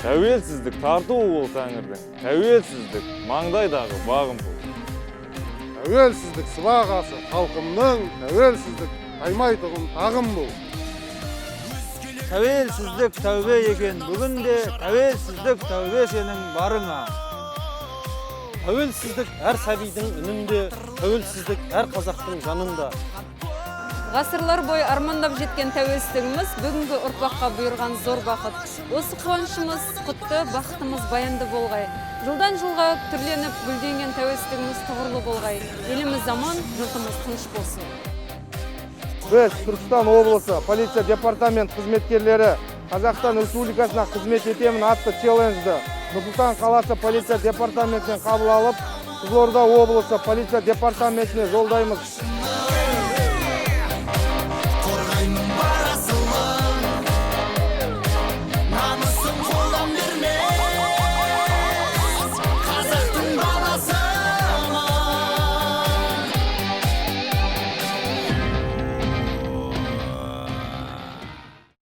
Тәуелсіздік тарту бол тәңірдің, тәуелсіздік маңдайдағы бағым бол. Тәуелсіздік сыбағасы халқымның, тәуелсіздік таймайтұғын тағым бол. Тәуелсіздік тәубе екен бүгінде, тәуелсіздік тәубе сенің барыңа. Тәуелсіздік әр сәбидің үнінде, тәуелсіздік әр қазақтың жанында. Ғасырлар бойы армандап жеткен тәуелсіздігіміз бүгінгі ұрпаққа бұйырған зор бақыт. Осы қуанышымыз құтты, бақытымыз баянды болғай. Жылдан жылға түрленіп гүлденген тәуелсіздігіміз тұғырлы болғай. Еліміз аман, жұртымыз тыныш болсын. Біз Түркістан облысы полиция департамент қызметкерлері Қазақстан Республикасына қызмет етемін атты челленджді Нұр-Сұлтан қаласы полиция департаментінен қабыл алып, Қызылорда облысы полиция департаментіне жолдаймыз.